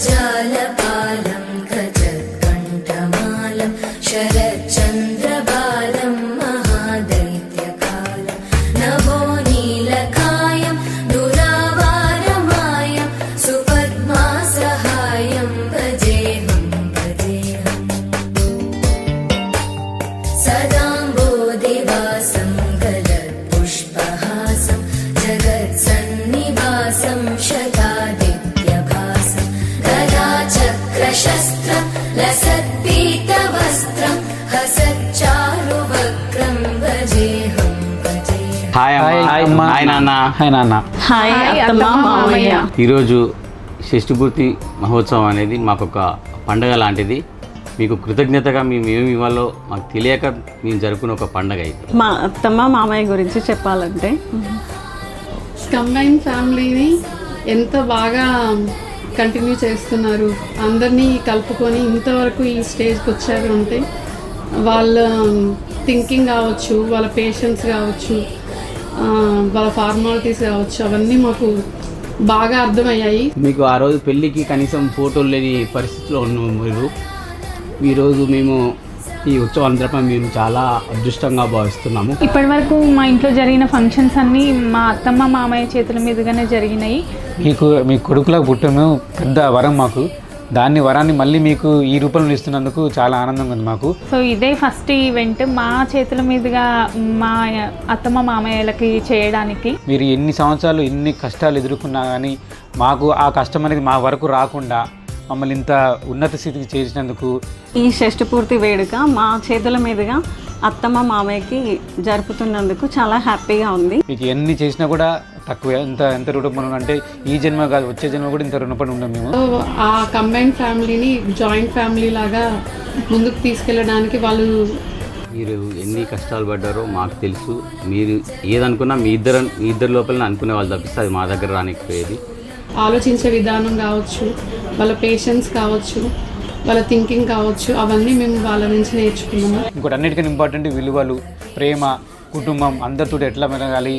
जगज्जालपालं गजत्कण्ठमालं शरच्चन्द्रबालं महादैत्यकालं नभोनीलकायं दुरावारमायं सुपद्मासहायं भजेऽहं सदाम्बोधिवासं गलत्पुष्पहासं जगत्सन्निवासं शतादित्यभासं गदाचक्रशस्त्रं लसत्पीतवस्त्रं हसच्चारुवक्त्रं भजेऽहं hi అమ్మా. Hi నాన్న. Hi నాన్న. హాయ్ అత్తమ్మ మామయ్య. ఈరోజు షష్ఠిపూర్తి మహోత్సవం అనేది మాకు ఒక పండగ లాంటిది. మీకు కృతజ్ఞతగా మేము ఏమి ఇవ్వాలో మాకు తెలియక మేము జరుపుకున్న ఒక పండగ ఇది. మా అత్తమ్మ మామయ్య గురించి చెప్పాలంటే కంబైన్ ఫ్యామిలీని ఎంత బాగా కంటిన్యూ చేస్తున్నారు, అందరినీ కలుపుకొని ఇంతవరకు ఈ స్టేజ్కి వచ్చారు అంటే వాళ్ళ థింకింగ్ కావచ్చు, వాళ్ళ పేషెన్స్ కావచ్చు, వాళ్ళ ఫార్మాలిటీస్ కావచ్చు, అవన్నీ మాకు బాగా అర్థమయ్యాయి. మీకు ఆ రోజు పెళ్ళికి కనీసం ఫోటోలు లేని పరిస్థితిలో ఉన్నాము. ఈరోజు మేము ఈ ఉత్సవం జరపడం మేము చాలా అదృష్టంగా భావిస్తున్నాము. ఇప్పటి వరకు మా ఇంట్లో జరిగిన ఫంక్షన్స్ అన్నీ మా అత్తమ్మ మామయ్య చేతుల మీదుగానే జరిగినాయి. మీ కొడుకులకు పుట్టడం పెద్ద వరం మాకు. వరాన్ని మళ్ళీ మీకు ఈ రూపంలో ఇస్తున్నందుకు చాలా ఆనందంగా ఉంది మాకు. సో ఇదే ఫస్ట్ ఈవెంట్ మా చేతుల మీదుగా మా అత్తమ్మ మామయ్యలకి చేయడానికి. మీరు ఎన్ని సంవత్సరాలు ఎన్ని కష్టాలు ఎదుర్కొన్నా కానీ మాకు ఆ కష్టం అనేది మా వరకు రాకుండా మమ్మల్ని ఇంత ఉన్నత స్థితికి చేర్చినందుకు ఈ షష్ఠపూర్తి వేడుక మా చేతుల మీదుగా అత్తమ్మ మామయ్యకి జరుపుతున్నందుకు చాలా హ్యాపీగా ఉంది. మీకు ఎన్ని చేసినా కూడా తక్కువే. ఎంత రుణపడి అంటే ఈ జన్మ కాదు, వచ్చే జన్మ కూడా ఇంత రుణపడి ఉన్నాం మేము. ఆ కంబైన్ ఫ్యామిలీని జాయింట్ ఫ్యామిలీ లాగా ముందుకు తీసుకెళ్ళడానికి వాళ్ళు మీరు ఎన్ని కష్టాలు పడ్డారో మాకు తెలుసు. మీరు ఏదనుకున్నా మీ ఇద్దరు లోపల అనుకునే వాళ్ళు తప్పిస్తే అది మా దగ్గర రానికపోయేది. ఆలోచించే విధానం కావచ్చు, వాళ్ళ పేషెన్స్ కావచ్చు, వాళ్ళ థింకింగ్ కావచ్చు, అవన్నీ మేము వాళ్ళ నుంచి నేర్చుకున్నాము. ఇంకోటి అన్నిటికన్నా ఇంపార్టెంట్ విలువలు, ప్రేమ, కుటుంబం, అందరితో ఎట్లా మెలగాలి,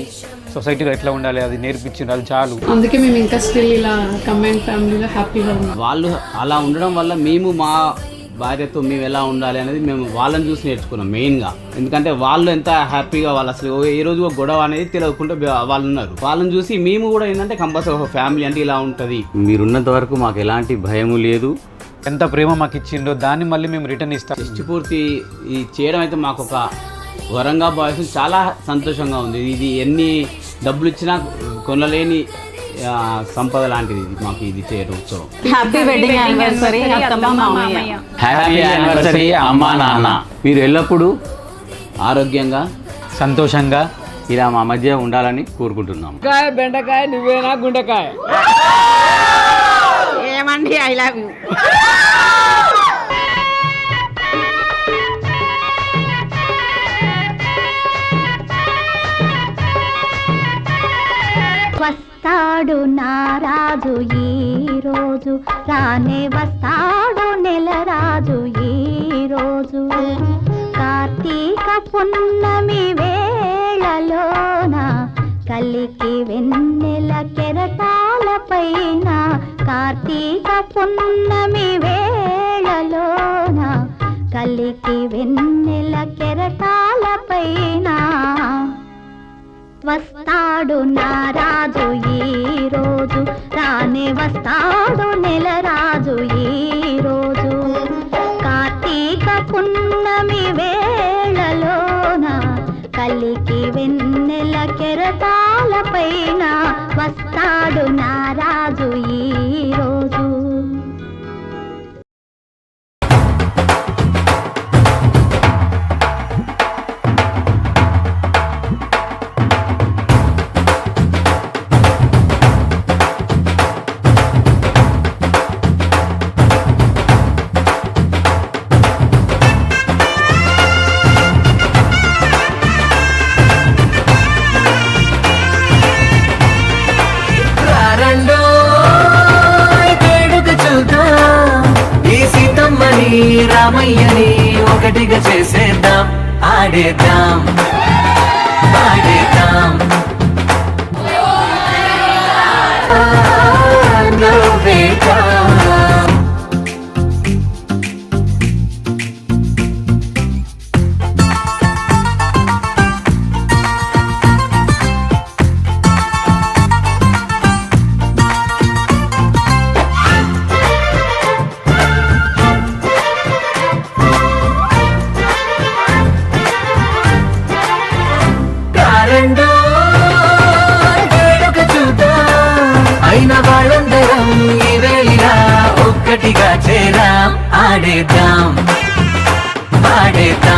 సొసైటీలో ఎట్లా ఉండాలి అది నేర్పించింది. అది చాలు. అందుకే మేము ఇంకా స్టిల్ ఇలా కంబైన్ ఫ్యామిలీలో హ్యాపీగా ఉన్నాం. వాళ్ళు అలా ఉండడం వల్ల మేము మా భార్యతో మేము ఎలా ఉండాలి అనేది మేము వాళ్ళని చూసి నేర్చుకున్నాం మెయిన్గా. ఎందుకంటే వాళ్ళు ఎంత హ్యాపీగా వాళ్ళు అసలు ఏ రోజు ఒక గొడవ అనేది తెలియకుండా వాళ్ళు ఉన్నారు. వాళ్ళని చూసి మేము కూడా ఏంటంటే కంపల్సరీ ఒక ఫ్యామిలీ అంటే ఇలా ఉంటుంది. మీరున్నంత వరకు మాకు ఎలాంటి భయము లేదు. ఎంత ప్రేమ మాకు ఇచ్చిండో దాన్ని మళ్ళీ మేము రిటర్న్ ఇస్తాం. షష్ఠిపూర్తి చేయడం అయితే మాకు ఒక వరంగా భావిస్తుంది. చాలా సంతోషంగా ఉంది. ఇది ఎన్ని డబ్బులు ఇచ్చినా కొనలేని సంపద లాంటిది ఇది మాకు ఇది చేయడం ఉత్సవం. హ్యాపీ వెడ్డింగ్ యానివర్సరీ అత్తమ్మ మామయ్య. హ్యాపీ యానివర్సరీ అమ్మా నాన్న. మీరు ఎల్లప్పుడూ ఆరోగ్యంగా సంతోషంగా ఇలా మా మధ్య ఉండాలని కోరుకుంటున్నాం. బెండకాయ నువ్వేనా గుండెకాయ ఏమండి ఐ లవ్ యూ. వస్తాడు నారాజు ఈ రోజు, రానే వస్తాడు నెలరాజు ఈ రోజు. కార్తీక పున్నమి వేళలోన కలికి వెన్నెల కెరటాల పైన, కార్తీక పున్నమి వేళలోన కలికి వెన్నెల కెరటాల పైన వస్తాడు నారాజు ఈ రోజు, రానే వస్తాడు నెలరాజు ఈ రోజు. కార్తీక పున్నమి వేళలోన కలికి వెన్నెల కెరటాల పైన వస్తాడు నారాజు ఈ రోజు. మామయ్యని ఒకటిగా చేసేద్దాం, ఆడేద్దాం పాడేద్దాం. నవ్వేద్దాం. కారండో వేడుక చూద్దాం, అయిన వాళ్ళందరం ఈ వేళ ఒక్కటిగా చేరాం, ఆడేద్దాం పాడేద్దాం.